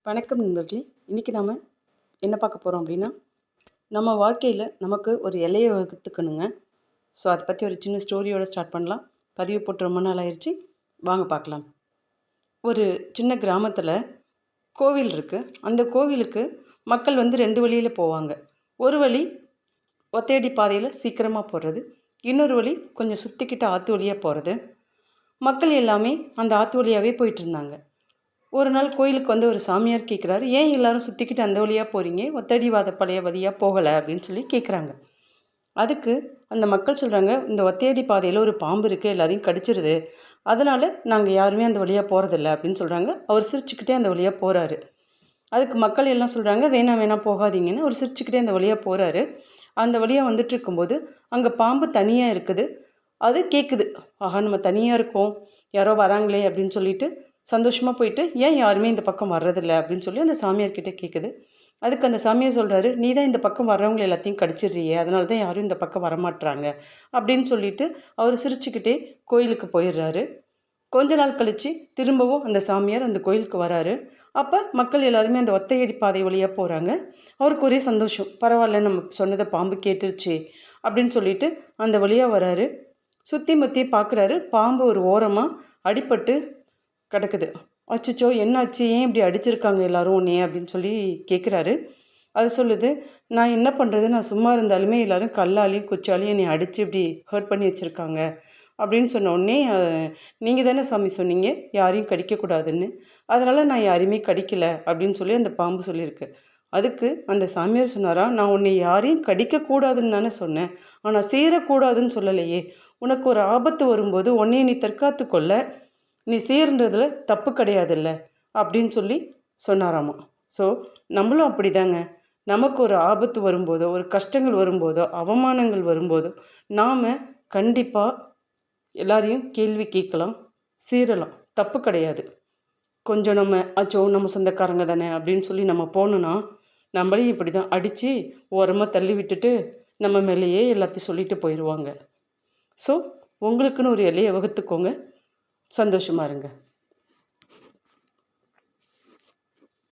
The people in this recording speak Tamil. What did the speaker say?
வணக்கம் நண்பர்களே. இன்றைக்கி நாம் என்ன பார்க்க போகிறோம் அப்படின்னா, நம்ம வாழ்க்கையில் நமக்கு ஒரு எல்லையை வகுத்துக்கணுங்க. ஸோ அதை பற்றி ஒரு சின்ன ஸ்டோரியோடு ஸ்டார்ட் பண்ணலாம். பதிவு போட்டு ரொம்ப நாள் ஆயிடுச்சு, வாங்க பார்க்கலாம். ஒரு சின்ன கிராமத்தில் கோவில் இருக்குது. அந்த கோவிலுக்கு மக்கள் வந்து 2 வழியில் போவாங்க. ஒரு வழி ஒத்தையடி பாதையில் சீக்கிரமாக போகிறது, இன்னொரு வழி கொஞ்சம் சுற்றிக்கிட்ட ஆற்று வழியாக போகிறது. மக்கள் எல்லாமே அந்த ஆற்று வழியாகவே போயிட்டு இருந்தாங்க. ஒரு நாள் கோயிலுக்கு வந்து ஒரு சாமியார் கேட்குறாரு, ஏன் எல்லாரும் சுற்றிக்கிட்டு அந்த வழியாக போகிறீங்க, ஒத்தடிவாத பழைய வழியாக போகலை அப்படின்னு சொல்லி கேட்குறாங்க. அதுக்கு அந்த மக்கள் சொல்கிறாங்க, இந்த ஒத்தையடி பாதையில் ஒரு பாம்பு இருக்குது, எல்லாரையும் கடிச்சிருது, அதனால் நாங்கள் யாருமே அந்த வழியாக போகிறதில்ல அப்படின்னு சொல்கிறாங்க. அவர் சிரிச்சுக்கிட்டே அந்த வழியாக போகிறாரு. அதுக்கு மக்கள் எல்லாம் சொல்கிறாங்க, வேணாம் வேணாம் போகாதீங்கன்னு. அவர் சிரிச்சுக்கிட்டே அந்த வழியாக போகிறாரு. அந்த வழியாக வந்துட்டு இருக்கும்போது அங்கே பாம்பு தனியாக இருக்குது. அது கேட்குது, ஆஹா நம்ம தனியாக இருக்கோம், யாரோ வராங்களே அப்படின்னு சொல்லிட்டு சந்தோஷமாக போயிட்டு, ஏன் யாருமே இந்த பக்கம் வர்றதில்லை அப்படின்னு சொல்லி அந்த சாமியார்கிட்ட கேட்குது. அதுக்கு அந்த சாமியார் சொல்கிறாரு, நீ தான் இந்த பக்கம் வர்றவங்களை எல்லாத்தையும் கடிச்சிடுறியே, அதனால தான் யாரும் இந்த பக்கம் வரமாட்றாங்க அப்படின்னு சொல்லிட்டு அவர் சிரிச்சுக்கிட்டே கோயிலுக்கு போயிடுறாரு. கொஞ்ச நாள் கழித்து திரும்பவும் அந்த சாமியார் அந்த கோயிலுக்கு வராரு. அப்போ மக்கள் எல்லாருமே அந்த ஒத்தையடி பாதை வழியாக போகிறாங்க. அவருக்கு ஒரே சந்தோஷம், பரவாயில்ல நம்ம சொன்னதை பாம்பு கேட்டுருச்சு அப்படின்னு சொல்லிட்டு அந்த வழியாக வராரு. சுற்றி முற்றி பார்க்குறாரு, பாம்பு ஒரு ஓரமாக அடிபட்டு கிடக்குது. அச்சச்சோ என்னாச்சு, ஏன் இப்படி அடிச்சிருக்காங்க எல்லாரும் உன்னையே அப்படின்னு சொல்லி கேட்குறாரு. அது சொல்லுது, நான் என்ன பண்ணுறது, நான் சும்மா இருந்தாலுமே எல்லோரும் கல்லாலையும் குச்சாலையும் என்னை அடித்து இப்படி ஹர்ட் பண்ணி வச்சுருக்காங்க அப்படின்னு சொன்ன உடனே, நீங்கள் தானே சாமி சொன்னீங்க யாரையும் கடிக்கக்கூடாதுன்னு, அதனால் நான் யாரையுமே கடிக்கலை அப்படின்னு சொல்லி அந்த பாம்பு சொல்லியிருக்கு. அதுக்கு அந்த சாமியார் சொன்னாரா, நான் உன்னை யாரையும் கடிக்கக்கூடாதுன்னு தானே சொன்னேன், ஆனால் சேரக்கூடாதுன்னு சொல்லலையே, உனக்கு ஒரு ஆபத்து வரும்போது உன்னையை நீ தற்காத்து கொள்ள நீ சேர்ன்றதுல தப்பு கிடையாதுல்ல அப்படின்னு சொல்லி சொன்னாராமா. ஸோ நம்மளும் அப்படி தாங்க, நமக்கு ஒரு ஆபத்து வரும்போதோ, ஒரு கஷ்டங்கள் வரும்போதோ, அவமானங்கள் வரும்போதோ நாம் கண்டிப்பாக எல்லாரையும் கேள்வி கேட்கலாம், சீரலாம், தப்பு கிடையாது. கொஞ்சம் நம்ம சொந்தக்காரங்க தானே அப்படின்னு சொல்லி நம்ம போனோன்னா, நம்மளையும் இப்படி தான் அடித்து ஓரமாக தள்ளி விட்டுட்டு நம்ம மேலேயே எல்லாத்தையும் சொல்லிட்டு போயிடுவாங்க. ஸோ உங்களுக்குன்னு ஒரு எல்லையை வகுத்துக்கோங்க, சந்தோஷமாக இருங்க.